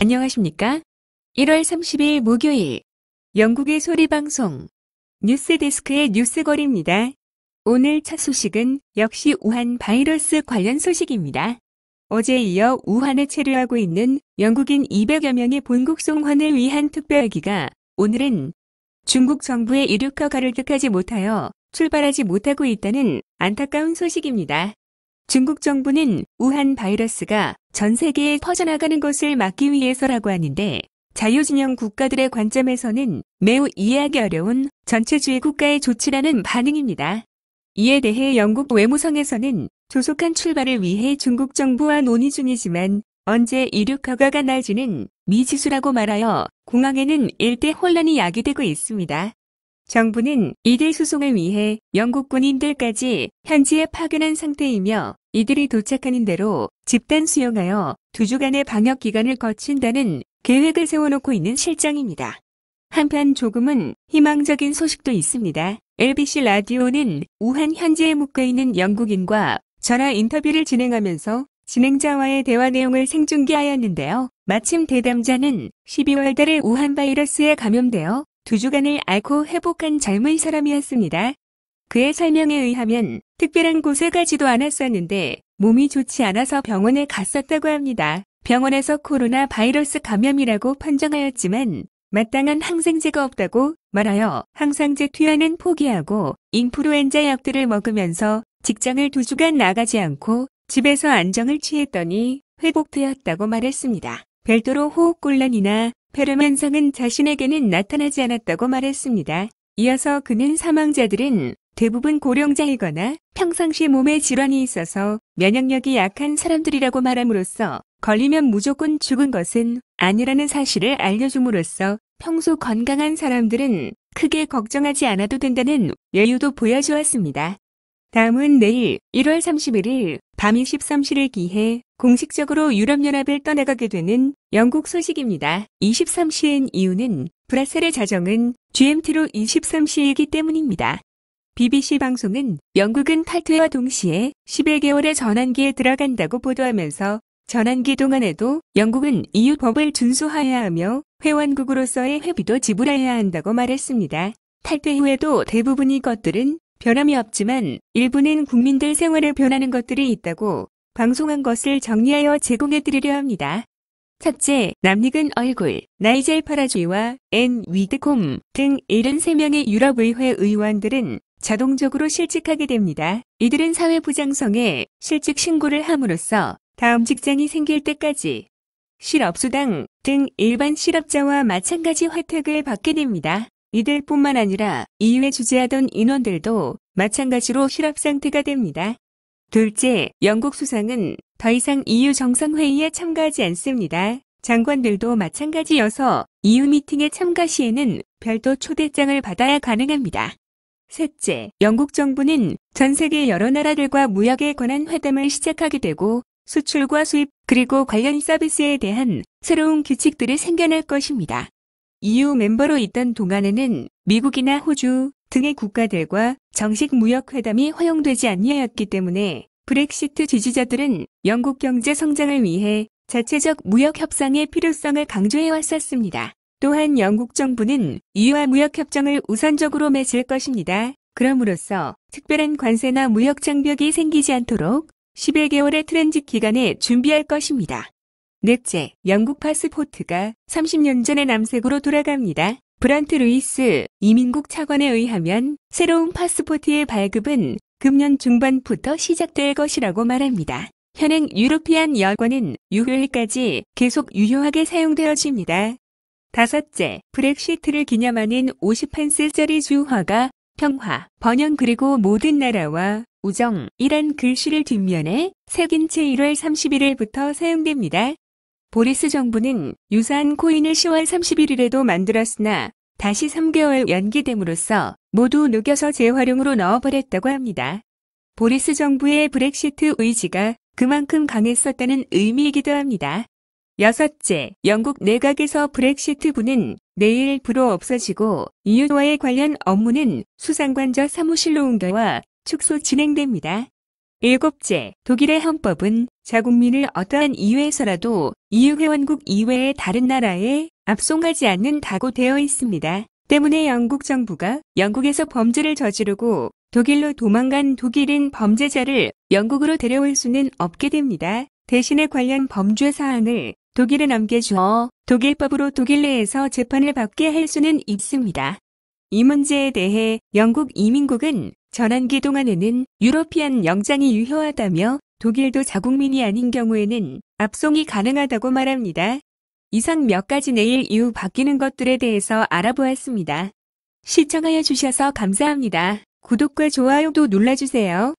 안녕하십니까? 1월 30일 목요일 영국의 소리방송 뉴스데스크의 뉴스거리입니다. 오늘 첫 소식은 역시 우한 바이러스 관련 소식입니다. 어제에 이어 우한에 체류하고 있는 영국인 200여 명의 본국 송환을 위한 특별기가 오늘은 중국 정부의 이륙 허가를 득하지 못하여 출발하지 못하고 있다는 안타까운 소식입니다. 중국 정부는 우한 바이러스가 전 세계에 퍼져나가는 것을 막기 위해서라고 하는데 자유진영 국가들의 관점에서는 매우 이해하기 어려운 전체주의 국가의 조치라는 반응입니다. 이에 대해 영국 외무성에서는 조속한 출발을 위해 중국 정부와 논의 중이지만 언제 이륙 허가가 날지는 미지수라고 말하여 공항에는 일대 혼란이 야기되고 있습니다. 정부는 이들 수송을 위해 영국 군인들까지 현지에 파견한 상태이며 이들이 도착하는 대로 집단 수용하여 2주간의 방역 기간을 거친다는 계획을 세워놓고 있는 실정입니다. 한편 조금은 희망적인 소식도 있습니다. LBC 라디오는 우한 현지에 묵혀있는 영국인과 전화 인터뷰를 진행하면서 진행자와의 대화 내용을 생중계하였는데요. 마침 대담자는 12월 달에 우한 바이러스에 감염되어 2주간을 앓고 회복한 젊은 사람이었습니다. 그의 설명에 의하면 특별한 곳에 가지도 않았었는데 몸이 좋지 않아서 병원에 갔었다고 합니다. 병원에서 코로나 바이러스 감염이라고 판정하였지만 마땅한 항생제가 없다고 말하여 항생제 투여는 포기하고 인플루엔자 약들을 먹으면서 직장을 2주간 나가지 않고 집에서 안정을 취했더니 회복되었다고 말했습니다. 별도로 호흡곤란이나 폐렴 현상은 자신에게는 나타나지 않았다고 말했습니다. 이어서 그는 사망자들은 대부분 고령자이거나 평상시 몸에 질환이 있어서 면역력이 약한 사람들이라고 말함으로써 걸리면 무조건 죽은 것은 아니라는 사실을 알려줌으로써 평소 건강한 사람들은 크게 걱정하지 않아도 된다는 여유도 보여주었습니다. 다음은 내일 1월 31일 밤 23시를 기해 공식적으로 유럽연합을 떠나가게 되는 영국 소식입니다. 23시인 이유는 브뤼셀의 자정은 GMT로 23시이기 때문입니다. BBC 방송은 영국은 탈퇴와 동시에 11개월의 전환기에 들어간다고 보도하면서 전환기 동안에도 영국은 EU 법을 준수해야 하며 회원국으로서의 회비도 지불해야 한다고 말했습니다. 탈퇴 후에도 대부분의 것들은 변함이 없지만 일부는 국민들 생활을 변하는 것들이 있다고 방송한 것을 정리하여 제공해드리려 합니다. 첫째, 남익은 얼굴, 나이젤 파라주이와 앤 위드콤 등 73명의 유럽의회 의원들은 자동적으로 실직하게 됩니다. 이들은 사회부장성에 실직 신고를 함으로써 다음 직장이 생길 때까지 실업수당 등 일반 실업자와 마찬가지 혜택을 받게 됩니다. 이들뿐만 아니라 EU에 주재하던 인원들도 마찬가지로 실업 상태가 됩니다. 둘째, 영국 수상은 더 이상 EU 정상회의에 참가하지 않습니다. 장관들도 마찬가지여서 EU 미팅에 참가 시에는 별도 초대장을 받아야 가능합니다. 셋째, 영국 정부는 전 세계 여러 나라들과 무역에 관한 회담을 시작하게 되고 수출과 수입 그리고 관련 서비스에 대한 새로운 규칙들이 생겨날 것입니다. EU 멤버로 있던 동안에는 미국이나 호주 등의 국가들과 정식 무역 회담이 허용되지 아니하였기 때문에 브렉시트 지지자들은 영국 경제 성장을 위해 자체적 무역 협상의 필요성을 강조해 왔었습니다. 또한 영국 정부는 EU와 무역 협정을 우선적으로 맺을 것입니다. 그럼으로써 특별한 관세나 무역 장벽이 생기지 않도록 11개월의 트랜짓 기간에 준비할 것입니다. 넷째, 영국 파스포트가 30년 전의 남색으로 돌아갑니다. 브런트 루이스 이민국 차관에 의하면 새로운 파스포트의 발급은 금년 중반부터 시작될 것이라고 말합니다. 현행 유로피안 여권은 유효일까지 계속 유효하게 사용되어집니다. 다섯째, 브렉시트를 기념하는 50펜스짜리 주화가 평화, 번영 그리고 모든 나라와 우정이란 글씨를 뒷면에 새긴 채 1월 31일부터 사용됩니다. 보리스 정부는 유사한 코인을 10월 31일에도 만들었으나 다시 3개월 연기됨으로써 모두 녹여서 재활용으로 넣어버렸다고 합니다. 보리스 정부의 브렉시트 의지가 그만큼 강했었다는 의미이기도 합니다. 여섯째, 영국 내각에서 브렉시트부는 내일부로 없어지고 EU와의 관련 업무는 수상관저 사무실로 옮겨와 축소 진행됩니다. 일곱째, 독일의 헌법은 자국민을 어떠한 이유에서라도 EU 회원국 이외의 다른 나라에 압송하지 않는다고 되어 있습니다. 때문에 영국 정부가 영국에서 범죄를 저지르고 독일로 도망간 독일인 범죄자를 영국으로 데려올 수는 없게 됩니다. 대신에 관련 범죄 사항을 독일에 넘겨주어 독일법으로 독일 내에서 재판을 받게 할 수는 있습니다. 이 문제에 대해 영국 이민국은 전환기 동안에는 유러피안 영장이 유효하다며 독일도 자국민이 아닌 경우에는 압송이 가능하다고 말합니다. 이상 몇 가지 내일 이후 바뀌는 것들에 대해서 알아보았습니다. 시청하여 주셔서 감사합니다. 구독과 좋아요도 눌러주세요.